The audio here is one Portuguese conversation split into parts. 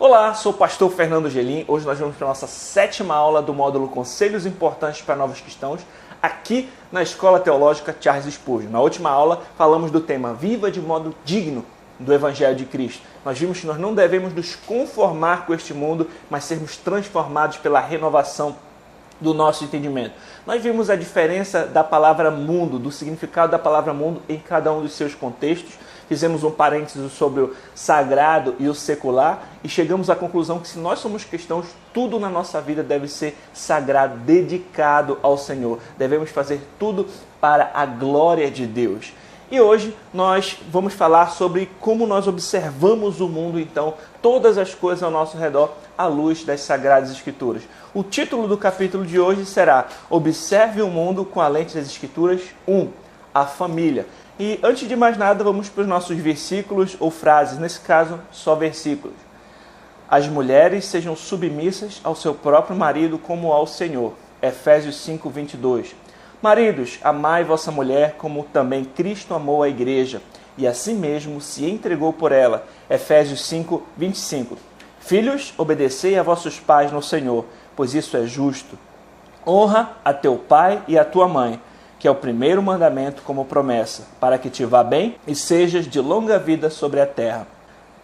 Olá, sou o pastor Fernando Gelim. Hoje nós vamos para a nossa 7ª aula do módulo Conselhos Importantes para Novos Cristãos, aqui na Escola Teológica Charles Spurgeon. Na última aula falamos do tema Viva de modo digno do Evangelho de Cristo. Nós vimos que nós não devemos nos conformar com este mundo, mas sermos transformados pela renovação do nosso entendimento. Nós vimos a diferença da palavra mundo, do significado da palavra mundo em cada um dos seus contextos. Fizemos um parênteses sobre o sagrado e o secular e chegamos à conclusão que se nós somos cristãos, tudo na nossa vida deve ser sagrado, dedicado ao Senhor. Devemos fazer tudo para a glória de Deus. E hoje nós vamos falar sobre como nós observamos o mundo, então, todas as coisas ao nosso redor, à luz das Sagradas Escrituras. O título do capítulo de hoje será Observe o Mundo com a Lente das Escrituras 1, a família. E antes de mais nada, vamos para os nossos versículos ou frases, nesse caso, só versículos. As mulheres sejam submissas ao seu próprio marido como ao Senhor. Efésios 5, 22. Maridos, amai vossa mulher como também Cristo amou a igreja e assim mesmo se entregou por ela. Efésios 5, 25. Filhos, obedecei a vossos pais no Senhor, pois isso é justo. Honra a teu pai e a tua mãe, que é o primeiro mandamento como promessa, para que te vá bem e sejas de longa vida sobre a terra.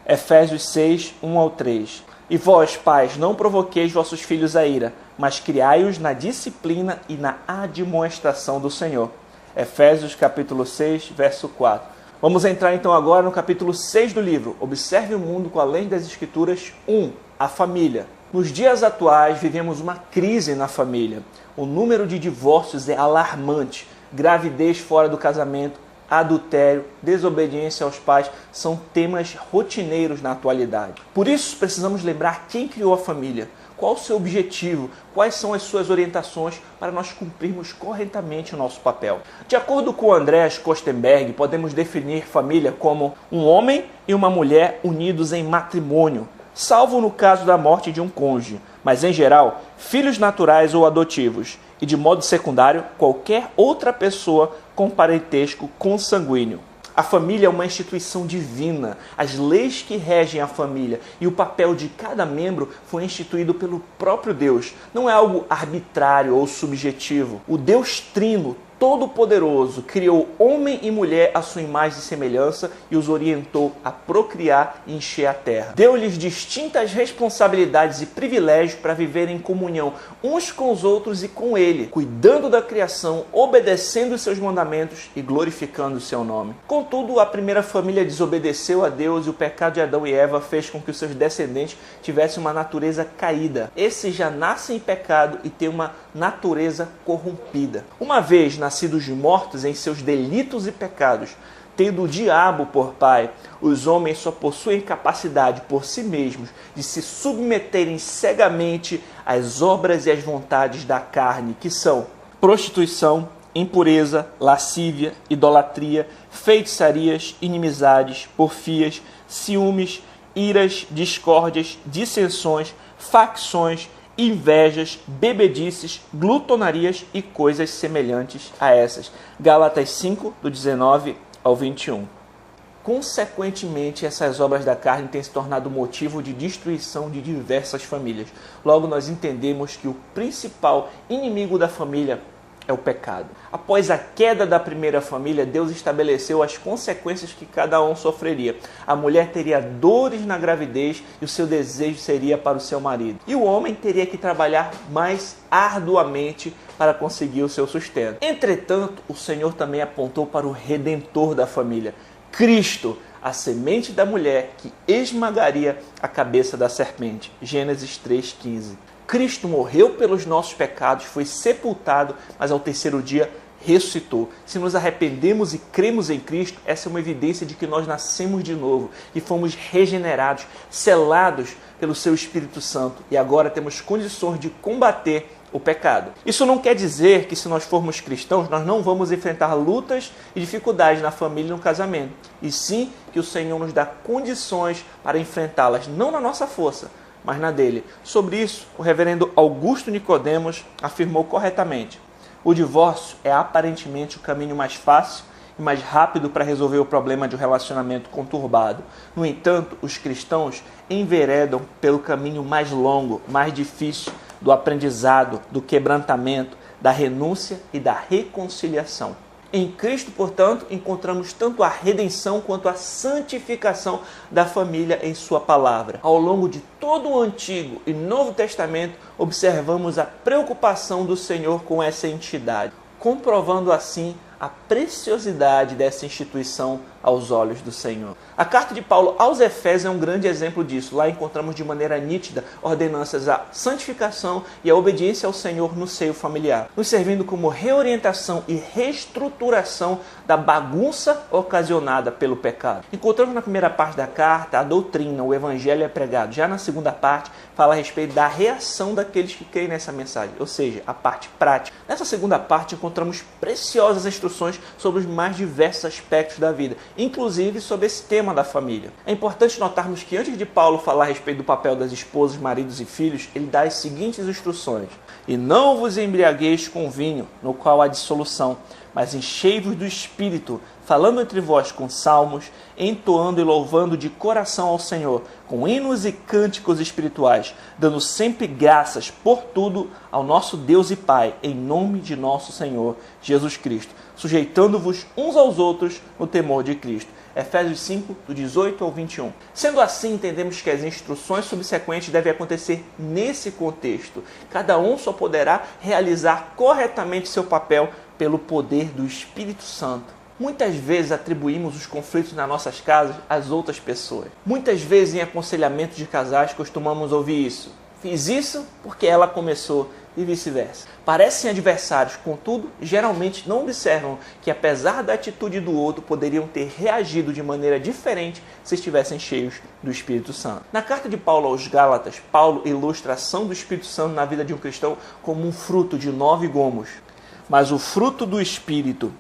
Efésios 6, 1 ao 3. E vós, pais, não provoqueis vossos filhos a ira, mas criai-os na disciplina e na admoestação do Senhor. Efésios capítulo 6, verso 4. Vamos entrar então agora no capítulo 6 do livro. Observe o mundo com a lente das Escrituras 1, a família. Nos dias atuais, vivemos uma crise na família. O número de divórcios é alarmante. Gravidez fora do casamento, adultério, desobediência aos pais são temas rotineiros na atualidade. Por isso, precisamos lembrar quem criou a família, qual o seu objetivo, quais são as suas orientações para nós cumprirmos corretamente o nosso papel. De acordo com Andreas Kostenberg, podemos definir família como um homem e uma mulher unidos em matrimônio, salvo no caso da morte de um cônjuge, mas em geral, filhos naturais ou adotivos, e de modo secundário, qualquer outra pessoa com parentesco consanguíneo. A família é uma instituição divina. As leis que regem a família e o papel de cada membro foi instituído pelo próprio Deus. Não é algo arbitrário ou subjetivo. O Deus Trino, Todo-Poderoso, criou homem e mulher à sua imagem e semelhança e os orientou a procriar e encher a terra. Deu-lhes distintas responsabilidades e privilégios para viver em comunhão uns com os outros e com Ele, cuidando da criação, obedecendo os seus mandamentos e glorificando o seu nome. Contudo, a primeira família desobedeceu a Deus e o pecado de Adão e Eva fez com que os seus descendentes tivessem uma natureza caída. Esses já nascem em pecado e têm uma natureza corrompida. Uma vez nascidos mortos em seus delitos e pecados, tendo o diabo por pai, os homens só possuem capacidade por si mesmos de se submeterem cegamente às obras e às vontades da carne, que são prostituição, impureza, lascívia, idolatria, feitiçarias, inimizades, porfias, ciúmes, iras, discórdias, dissensões, facções, invejas, bebedices, glutonarias e coisas semelhantes a essas. Gálatas 5, do 19 ao 21. Consequentemente, essas obras da carne têm se tornado motivo de destruição de diversas famílias. Logo, nós entendemos que o principal inimigo da família é o pecado. Após a queda da primeira família, Deus estabeleceu as consequências que cada um sofreria. A mulher teria dores na gravidez e o seu desejo seria para o seu marido. E o homem teria que trabalhar mais arduamente para conseguir o seu sustento. Entretanto, o Senhor também apontou para o Redentor da família, Cristo, a semente da mulher que esmagaria a cabeça da serpente. Gênesis 3,15. Cristo morreu pelos nossos pecados, foi sepultado, mas ao terceiro dia ressuscitou. Se nos arrependemos e cremos em Cristo, essa é uma evidência de que nós nascemos de novo e fomos regenerados, selados pelo seu Espírito Santo e agora temos condições de combater o pecado. Isso não quer dizer que se nós formos cristãos, nós não vamos enfrentar lutas e dificuldades na família e no casamento, e sim que o Senhor nos dá condições para enfrentá-las, não na nossa força, mas na dele. Sobre isso, o reverendo Augusto Nicodemos afirmou corretamente: o divórcio é aparentemente o caminho mais fácil e mais rápido para resolver o problema de um relacionamento conturbado. No entanto, os cristãos enveredam pelo caminho mais longo, mais difícil do aprendizado, do quebrantamento, da renúncia e da reconciliação. Em Cristo, portanto, encontramos tanto a redenção quanto a santificação da família em sua palavra. Ao longo de todo o Antigo e Novo Testamento, observamos a preocupação do Senhor com essa entidade, comprovando assim a preciosidade dessa instituição aos olhos do Senhor. A carta de Paulo aos Efésios é um grande exemplo disso. Lá encontramos de maneira nítida ordenanças à santificação e à obediência ao Senhor no seio familiar, nos servindo como reorientação e reestruturação da bagunça ocasionada pelo pecado. Encontramos na primeira parte da carta a doutrina, o evangelho é pregado. Já na segunda parte, fala a respeito da reação daqueles que creem nessa mensagem, ou seja, a parte prática. Nessa segunda parte, encontramos preciosas instruções sobre os mais diversos aspectos da vida, inclusive sobre esse tema da família. É importante notarmos que antes de Paulo falar a respeito do papel das esposas, maridos e filhos, ele dá as seguintes instruções: e não vos embriagueis com vinho, no qual há dissolução, mas enchei-vos do Espírito, falando entre vós com salmos, entoando e louvando de coração ao Senhor, com hinos e cânticos espirituais, dando sempre graças por tudo ao nosso Deus e Pai, em nome de nosso Senhor Jesus Cristo, sujeitando-vos uns aos outros no temor de Cristo. Efésios 5, do 18 ao 21. Sendo assim, entendemos que as instruções subsequentes devem acontecer nesse contexto. Cada um só poderá realizar corretamente seu papel pelo poder do Espírito Santo. Muitas vezes atribuímos os conflitos nas nossas casas às outras pessoas. Muitas vezes em aconselhamentos de casais costumamos ouvir isso. Fiz isso porque ela começou e vice-versa. Parecem adversários, contudo, geralmente não observam que apesar da atitude do outro, poderiam ter reagido de maneira diferente se estivessem cheios do Espírito Santo. Na carta de Paulo aos Gálatas, Paulo ilustra a ação do Espírito Santo na vida de um cristão como um fruto de 9 gomos. Mas o fruto do Espírito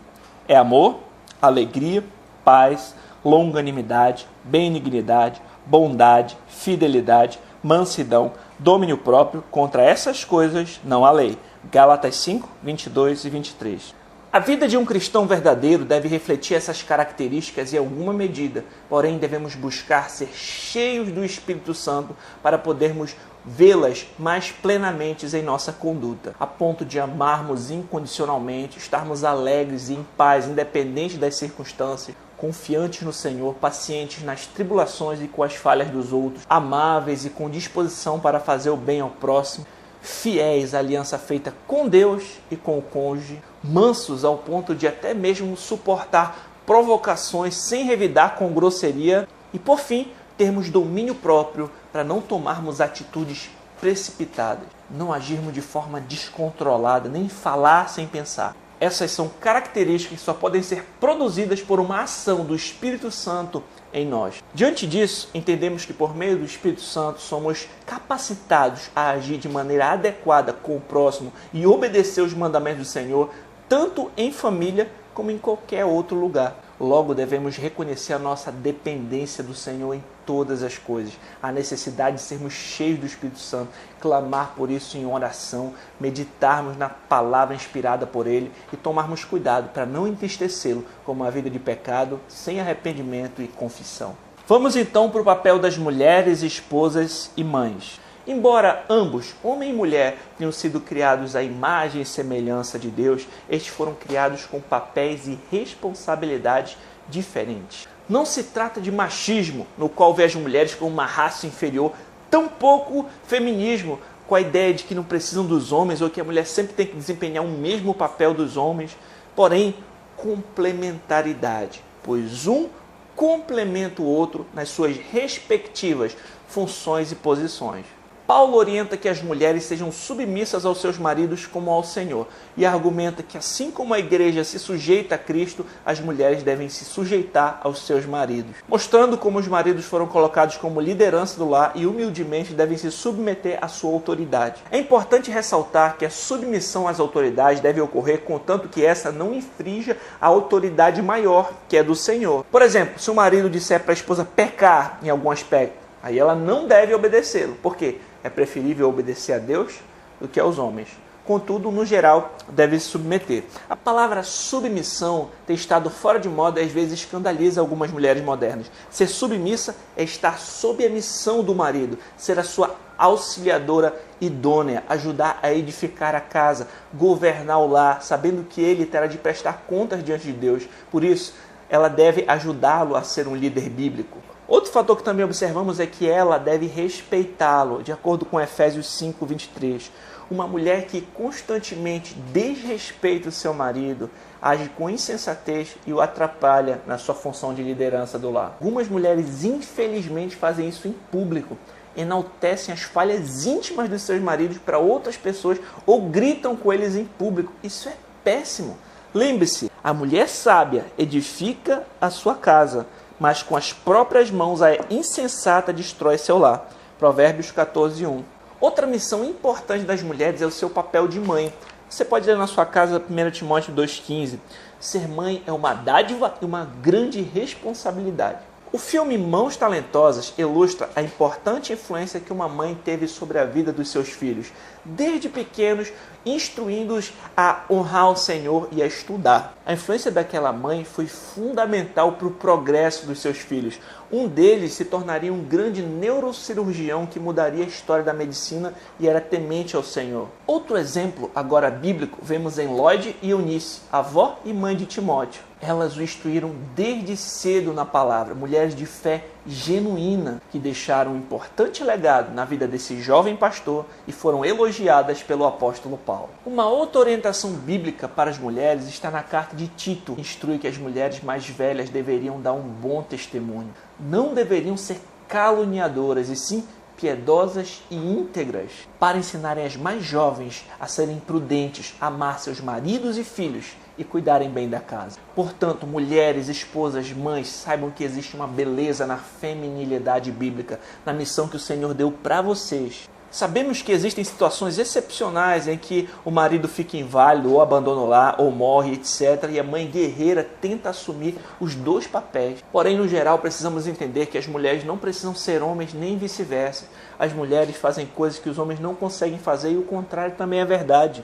é amor, alegria, paz, longanimidade, benignidade, bondade, fidelidade, mansidão, domínio próprio. Contra essas coisas não há lei. Gálatas 5, 22 e 23. A vida de um cristão verdadeiro deve refletir essas características em alguma medida, porém devemos buscar ser cheios do Espírito Santo para podermos vê-las mais plenamente em nossa conduta, a ponto de amarmos incondicionalmente, estarmos alegres e em paz, independente das circunstâncias, confiantes no Senhor, pacientes nas tribulações e com as falhas dos outros, amáveis e com disposição para fazer o bem ao próximo, fiéis à aliança feita com Deus e com o cônjuge, mansos ao ponto de até mesmo suportar provocações sem revidar com grosseria e, por fim, termos domínio próprio para não tomarmos atitudes precipitadas, não agirmos de forma descontrolada, nem falar sem pensar. Essas são características que só podem ser produzidas por uma ação do Espírito Santo em nós. Diante disso, entendemos que por meio do Espírito Santo somos capacitados a agir de maneira adequada com o próximo e obedecer os mandamentos do Senhor, tanto em família como em qualquer outro lugar. Logo, devemos reconhecer a nossa dependência do Senhor em todas as coisas, a necessidade de sermos cheios do Espírito Santo, clamar por isso em oração, meditarmos na palavra inspirada por Ele e tomarmos cuidado para não entristecê-lo com uma vida de pecado, sem arrependimento e confissão. Vamos então para o papel das mulheres, esposas e mães. Embora ambos, homem e mulher, tenham sido criados à imagem e semelhança de Deus, estes foram criados com papéis e responsabilidades diferentes. Não se trata de machismo, no qual vê as mulheres como uma raça inferior, tampouco feminismo, com a ideia de que não precisam dos homens ou que a mulher sempre tem que desempenhar o mesmo papel dos homens, porém complementaridade, pois um complementa o outro nas suas respectivas funções e posições. Paulo orienta que as mulheres sejam submissas aos seus maridos como ao Senhor e argumenta que assim como a igreja se sujeita a Cristo, as mulheres devem se sujeitar aos seus maridos, mostrando como os maridos foram colocados como liderança do lar e humildemente devem se submeter à sua autoridade. É importante ressaltar que a submissão às autoridades deve ocorrer contanto que essa não infrinja a autoridade maior, que é do Senhor. Por exemplo, se o marido disser para a esposa pecar em algum aspecto, aí ela não deve obedecê-lo. Por quê? É preferível obedecer a Deus do que aos homens. contudo, no geral, deve se submeter. A palavra submissão tem estado fora de moda e às vezes escandaliza algumas mulheres modernas. Ser submissa é estar sob a missão do marido, ser a sua auxiliadora idônea, ajudar a edificar a casa, governar o lar, sabendo que ele terá de prestar contas diante de Deus. Por isso, ela deve ajudá-lo a ser um líder bíblico. Outro fator que também observamos é que ela deve respeitá-lo, de acordo com Efésios 5, 23. Uma mulher que constantemente desrespeita o seu marido, age com insensatez e o atrapalha na sua função de liderança do lar. Algumas mulheres, infelizmente, fazem isso em público, enaltecem as falhas íntimas dos seus maridos para outras pessoas ou gritam com eles em público. Isso é péssimo. Lembre-se, a mulher sábia edifica a sua casa, mas com as próprias mãos a insensata destrói seu lar. Provérbios 14, 1. Outra missão importante das mulheres é o seu papel de mãe. Você pode ler na sua casa 1 Timóteo 2,15. Ser mãe é uma dádiva e uma grande responsabilidade. O filme Mãos Talentosas ilustra a importante influência que uma mãe teve sobre a vida dos seus filhos, desde pequenos, instruindo-os a honrar o Senhor e a estudar. A influência daquela mãe foi fundamental para o progresso dos seus filhos. Um deles se tornaria um grande neurocirurgião que mudaria a história da medicina e era temente ao Senhor. Outro exemplo, agora bíblico, vemos em Lloyd e Eunice, avó e mãe de Timóteo. Elas o instruíram desde cedo na palavra, mulheres de fé genuína que deixaram um importante legado na vida desse jovem pastor e foram elogiadas pelo apóstolo Paulo. Uma outra orientação bíblica para as mulheres está na carta de Tito, que instrui que as mulheres mais velhas deveriam dar um bom testemunho. Não deveriam ser caluniadoras, e sim piedosas e íntegras, para ensinarem as mais jovens a serem prudentes, amar seus maridos e filhos e cuidarem bem da casa. Portanto, mulheres, esposas, mães, saibam que existe uma beleza na feminilidade bíblica, na missão que o Senhor deu para vocês. Sabemos que existem situações excepcionais em que o marido fica inválido, ou abandona o lar, ou morre, etc. E a mãe guerreira tenta assumir os dois papéis. Porém, no geral, precisamos entender que as mulheres não precisam ser homens, nem vice-versa. As mulheres fazem coisas que os homens não conseguem fazer e o contrário também é verdade.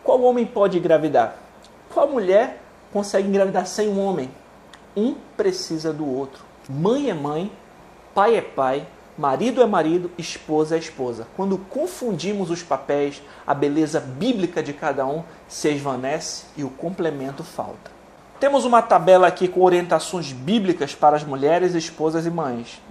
Qual homem pode engravidar? Qual mulher consegue engravidar sem um homem? Um precisa do outro. Mãe é mãe, pai é pai, marido é marido, esposa é esposa. Quando confundimos os papéis, a beleza bíblica de cada um se esvanece e o complemento falta. Temos uma tabela aqui com orientações bíblicas para as mulheres, esposas e mães.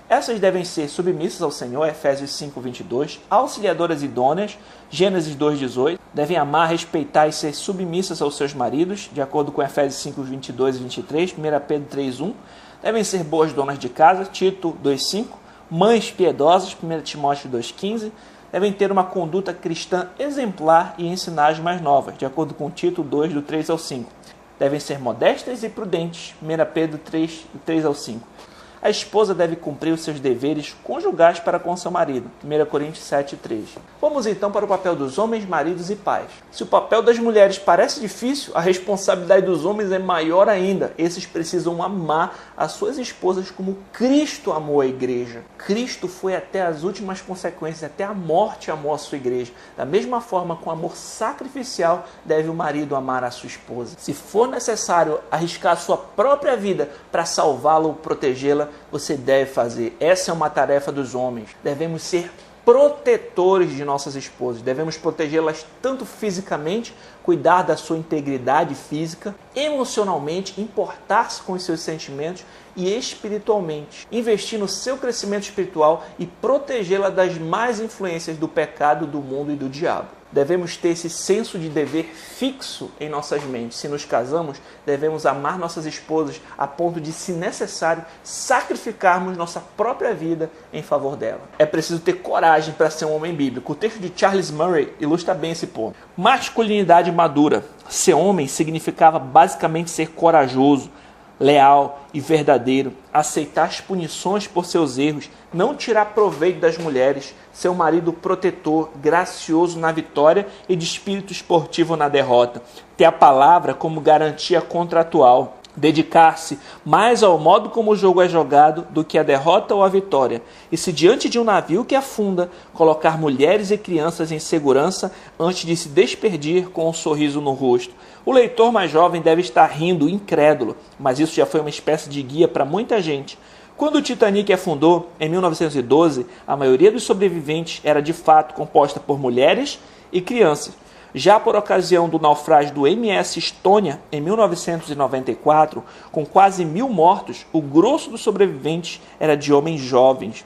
Essas devem ser submissas ao Senhor, Efésios 5, 22, auxiliadoras idôneas, Gênesis 2, 18, devem amar, respeitar e ser submissas aos seus maridos, de acordo com Efésios 5, 22 e 23, 1 Pedro 3, 1, devem ser boas donas de casa, Tito 2, 5, mães piedosas, 1 Timóteo 2, 15, devem ter uma conduta cristã exemplar e ensinar as mais novas, de acordo com Tito 2, do 3 ao 5, devem ser modestas e prudentes, 1 Pedro 3, do 3 ao 5. A esposa deve cumprir os seus deveres conjugais para com seu marido. 1 Coríntios 7:3. Vamos então para o papel dos homens, maridos e pais. Se o papel das mulheres parece difícil, a responsabilidade dos homens é maior ainda. Esses precisam amar as suas esposas como Cristo amou a igreja. Cristo foi até as últimas consequências, até a morte amou a sua igreja. Da mesma forma, com amor sacrificial, deve o marido amar a sua esposa. Se for necessário arriscar a sua própria vida para salvá-la ou protegê-la, você deve fazer. Essa é uma tarefa dos homens. Devemos ser protetores de nossas esposas. Devemos protegê-las tanto fisicamente, cuidar da sua integridade física, emocionalmente, importar-se com os seus sentimentos e espiritualmente, investir no seu crescimento espiritual e protegê-la das más influências do pecado, do mundo e do diabo. Devemos ter esse senso de dever fixo em nossas mentes. Se nos casamos, devemos amar nossas esposas a ponto de, se necessário, sacrificarmos nossa própria vida em favor dela. É preciso ter coragem para ser um homem bíblico. O texto de Charles Murray ilustra bem esse ponto. Masculinidade madura. Ser homem significava basicamente ser corajoso, leal e verdadeiro, aceitar as punições por seus erros, não tirar proveito das mulheres, ser um marido protetor, gracioso na vitória e de espírito esportivo na derrota, ter a palavra como garantia contratual, dedicar-se mais ao modo como o jogo é jogado do que a derrota ou a vitória, e se diante de um navio que afunda, colocar mulheres e crianças em segurança antes de se despedir com um sorriso no rosto. O leitor mais jovem deve estar rindo, incrédulo, mas isso já foi uma espécie de guia para muita gente. Quando o Titanic afundou, em 1912, a maioria dos sobreviventes era de fato composta por mulheres e crianças. Já por ocasião do naufrágio do MS Estônia, em 1994, com quase 1.000 mortos, o grosso dos sobreviventes era de homens jovens.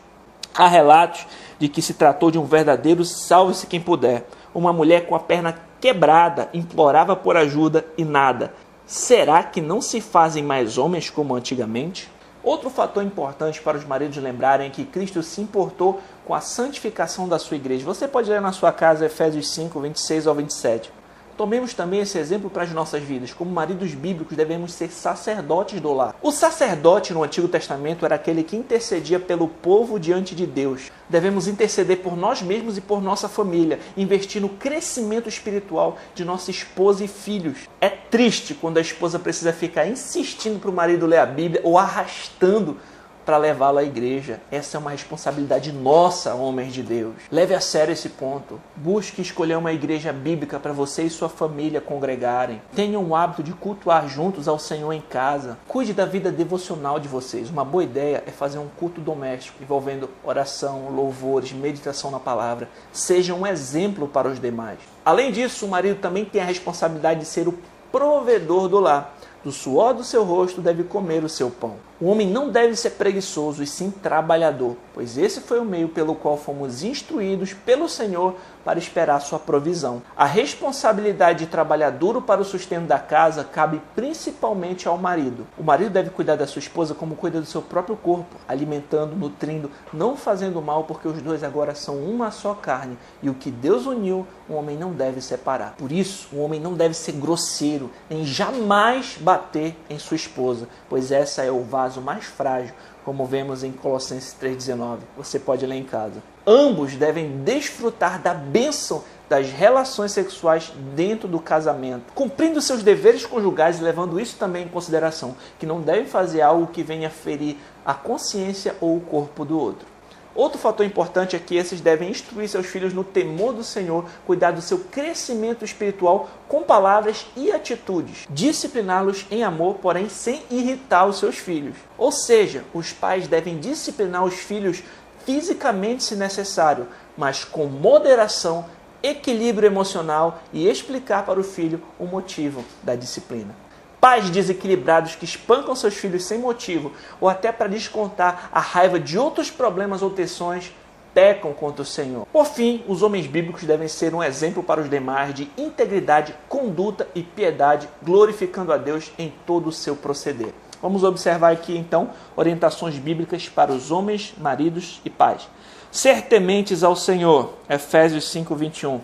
Há relatos de que se tratou de um verdadeiro salve-se quem puder. Uma mulher com a perna quebrada implorava por ajuda e nada. Será que não se fazem mais homens como antigamente? Outro fator importante para os maridos lembrarem é que Cristo se importou com a santificação da sua igreja. Você pode ler na sua casa Efésios 5, 26 ao 27. Tomemos também esse exemplo para as nossas vidas. Como maridos bíblicos, devemos ser sacerdotes do lar. O sacerdote no Antigo Testamento era aquele que intercedia pelo povo diante de Deus. Devemos interceder por nós mesmos e por nossa família, investir no crescimento espiritual de nossa esposa e filhos. É triste quando a esposa precisa ficar insistindo para o marido ler a Bíblia ou arrastando para levá-lo à igreja. Essa é uma responsabilidade nossa, homens de Deus. Leve a sério esse ponto. Busque escolher uma igreja bíblica para você e sua família congregarem. Tenham o hábito de cultuar juntos ao Senhor em casa. Cuide da vida devocional de vocês. Uma boa ideia é fazer um culto doméstico envolvendo oração, louvores, meditação na palavra. Seja um exemplo para os demais. Além disso, o marido também tem a responsabilidade de ser o provedor do lar. Do suor do seu rosto deve comer o seu pão. O homem não deve ser preguiçoso e sim trabalhador, pois esse foi o meio pelo qual fomos instruídos pelo Senhor para esperar sua provisão. A responsabilidade de trabalhar duro para o sustento da casa cabe principalmente ao marido. O marido deve cuidar da sua esposa como cuida do seu próprio corpo, alimentando, nutrindo, não fazendo mal, porque os dois agora são uma só carne, e o que Deus uniu, o homem não deve separar. Por isso, o homem não deve ser grosseiro, nem jamais bater em sua esposa, pois essa é o vaso mais frágil, como vemos em Colossenses 3,19. Você pode ler em casa. Ambos devem desfrutar da bênção das relações sexuais dentro do casamento, cumprindo seus deveres conjugais e levando isso também em consideração, que não devem fazer algo que venha ferir a consciência ou o corpo do outro. Outro fator importante é que esses devem instruir seus filhos no temor do Senhor, cuidar do seu crescimento espiritual com palavras e atitudes, discipliná-los em amor, porém sem irritar os seus filhos. Ou seja, os pais devem disciplinar os filhos fisicamente se necessário, mas com moderação, equilíbrio emocional e explicar para o filho o motivo da disciplina. Pais desequilibrados que espancam seus filhos sem motivo ou até para descontar a raiva de outros problemas ou tensões pecam contra o Senhor. Por fim, os homens bíblicos devem ser um exemplo para os demais de integridade, conduta e piedade, glorificando a Deus em todo o seu proceder. Vamos observar aqui então orientações bíblicas para os homens, maridos e pais. Ser tementes ao Senhor, Efésios 5:21.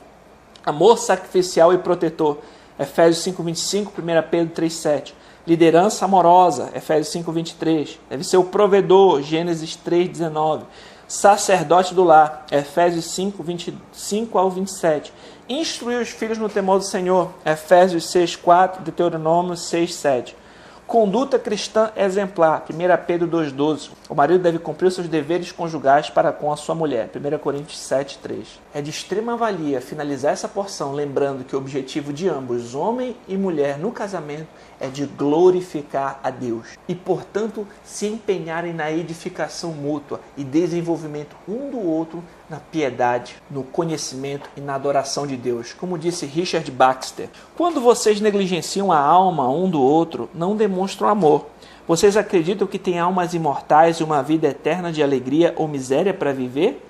Amor sacrificial e protetor, Efésios 5:25, 1 Pedro 3:7. Liderança amorosa, Efésios 5:23. Deve ser o provedor, Gênesis 3:19. Sacerdote do lar, Efésios 5:25 ao 27. Instruir os filhos no temor do Senhor, Efésios 6:4, Deuteronômio 6:7. Conduta cristã exemplar, 1 Pedro 2,12. O marido deve cumprir seus deveres conjugais para com a sua mulher, 1 Coríntios 7,3. É de extrema valia finalizar essa porção lembrando que o objetivo de ambos, homem e mulher, no casamento é de glorificar a Deus e, portanto, se empenharem na edificação mútua e desenvolvimento um do outro na piedade, no conhecimento e na adoração de Deus. Como disse Richard Baxter, quando vocês negligenciam a alma um do outro, não demonstram amor. Vocês acreditam que têm almas imortais e uma vida eterna de alegria ou miséria para viver?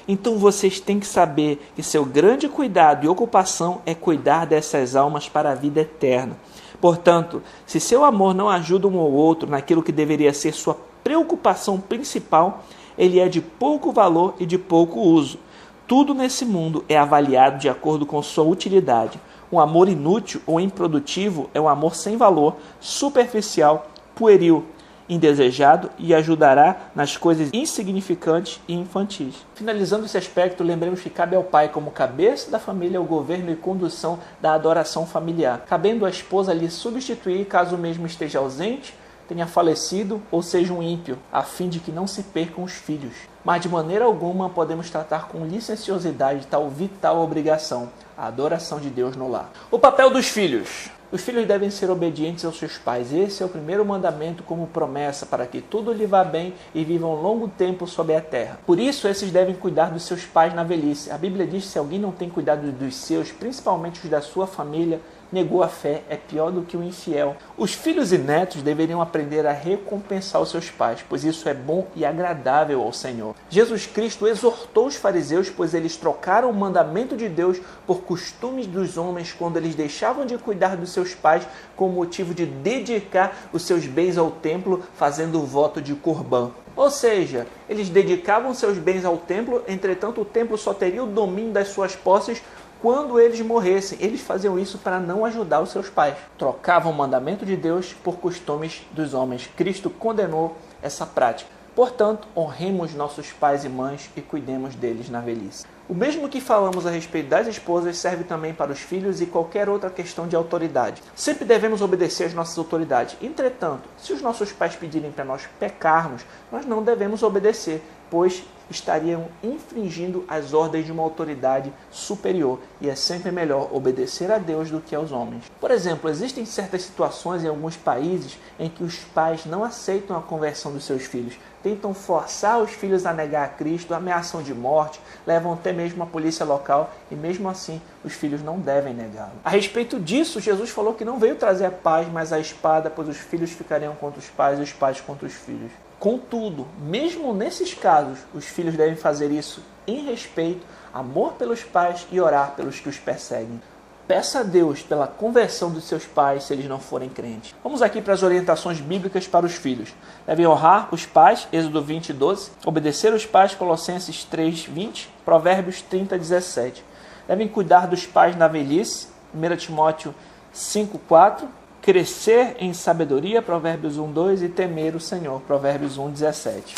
Então vocês têm que saber que seu grande cuidado e ocupação é cuidar dessas almas para a vida eterna. Portanto, se seu amor não ajuda um ou outro naquilo que deveria ser sua preocupação principal, ele é de pouco valor e de pouco uso. Tudo nesse mundo é avaliado de acordo com sua utilidade. Um amor inútil ou improdutivo é um amor sem valor, superficial, pueril. indesejado e ajudará nas coisas insignificantes e infantis. Finalizando esse aspecto, lembremos que cabe ao pai, como cabeça da família, o governo e condução da adoração familiar, cabendo à esposa lhe substituir caso o mesmo esteja ausente, tenha falecido ou seja um ímpio, a fim de que não se percam os filhos. Mas de maneira alguma podemos tratar com licenciosidade tal vital obrigação, a adoração de Deus no lar. O papel dos filhos. Os filhos devem ser obedientes aos seus pais. Esse é o primeiro mandamento como promessa para que tudo lhe vá bem e vivam um longo tempo sobre a terra. Por isso, esses devem cuidar dos seus pais na velhice. A Bíblia diz que se alguém não tem cuidado dos seus, principalmente os da sua família, negou a fé, é pior do que o infiel. Os filhos e netos deveriam aprender a recompensar os seus pais, pois isso é bom e agradável ao Senhor. Jesus Cristo exortou os fariseus, pois eles trocaram o mandamento de Deus por costumes dos homens quando eles deixavam de cuidar dos seus pais com o motivo de dedicar os seus bens ao templo, fazendo o voto de Corbã. Ou seja, eles dedicavam seus bens ao templo, entretanto o templo só teria o domínio das suas posses quando eles morressem. Eles faziam isso para não ajudar os seus pais. Trocavam o mandamento de Deus por costumes dos homens. Cristo condenou essa prática. Portanto, honremos nossos pais e mães e cuidemos deles na velhice. O mesmo que falamos a respeito das esposas serve também para os filhos e qualquer outra questão de autoridade. Sempre devemos obedecer às nossas autoridades. Entretanto, se os nossos pais pedirem para nós pecarmos, nós não devemos obedecer, pois estariam infringindo as ordens de uma autoridade superior, e é sempre melhor obedecer a Deus do que aos homens. Por exemplo, existem certas situações em alguns países em que os pais não aceitam a conversão dos seus filhos, tentam forçar os filhos a negar a Cristo, ameaçam de morte, levam até mesmo a polícia local, e mesmo assim os filhos não devem negá-lo. A respeito disso, Jesus falou que não veio trazer a paz, mas a espada, pois os filhos ficariam contra os pais e os pais contra os filhos. Contudo, mesmo nesses casos, os filhos devem fazer isso em respeito, amor pelos pais e orar pelos que os perseguem. Peça a Deus pela conversão dos seus pais se eles não forem crentes. Vamos aqui para as orientações bíblicas para os filhos. Devem honrar os pais, Êxodo 20, 12. Obedecer os pais, Colossenses 3, 20. Provérbios 30, 17. Devem cuidar dos pais na velhice, 1 Timóteo 5, 4. Crescer em sabedoria, Provérbios 1, 2, e temer o Senhor, Provérbios 1, 17.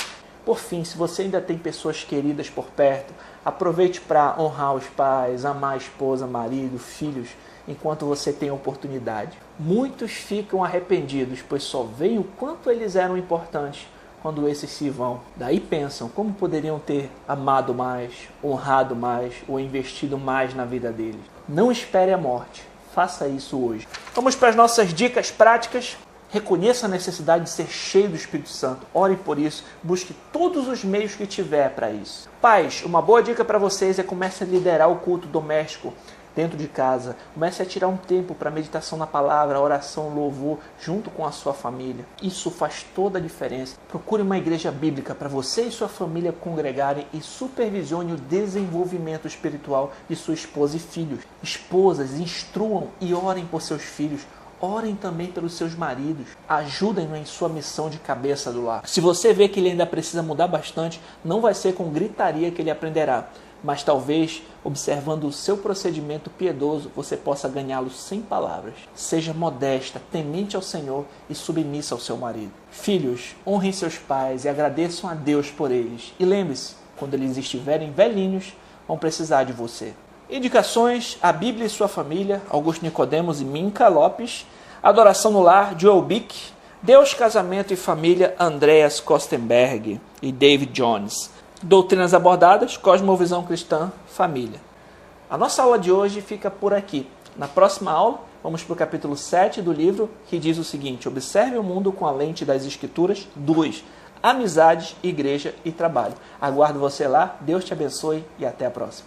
Por fim, se você ainda tem pessoas queridas por perto, aproveite para honrar os pais, amar a esposa, marido, filhos, enquanto você tem oportunidade. Muitos ficam arrependidos, pois só veem o quanto eles eram importantes quando esses se vão. Daí pensam como poderiam ter amado mais, honrado mais ou investido mais na vida deles. Não espere a morte. Faça isso hoje. Vamos para as nossas dicas práticas. Reconheça a necessidade de ser cheio do Espírito Santo. Ore por isso. Busque todos os meios que tiver para isso. Pais, uma boa dica para vocês é comece a liderar o culto doméstico dentro de casa. Comece a tirar um tempo para meditação na palavra, oração, louvor, junto com a sua família. Isso faz toda a diferença. Procure uma igreja bíblica para você e sua família congregarem e supervisione o desenvolvimento espiritual de sua esposa e filhos. Esposas, instruam e orem por seus filhos. Orem também pelos seus maridos. Ajudem-no em sua missão de cabeça do lar. Se você vê que ele ainda precisa mudar bastante, não vai ser com gritaria que ele aprenderá, mas talvez, observando o seu procedimento piedoso, você possa ganhá-lo sem palavras. Seja modesta, temente ao Senhor e submissa ao seu marido. Filhos, honrem seus pais e agradeçam a Deus por eles. E lembre-se, quando eles estiverem velhinhos, vão precisar de você. Indicações: A Bíblia e Sua Família, Augusto Nicodemos e Minka Lopes. Adoração no Lar, Joel Bick. Deus, Casamento e Família, Andreas Kostenberg e David Jones. Doutrinas abordadas, Cosmovisão Cristã, Família. A nossa aula de hoje fica por aqui. Na próxima aula, vamos para o capítulo 7 do livro, que diz o seguinte: Observe o mundo com a lente das Escrituras. 2. Amizades, igreja e trabalho. Aguardo você lá. Deus te abençoe e até a próxima.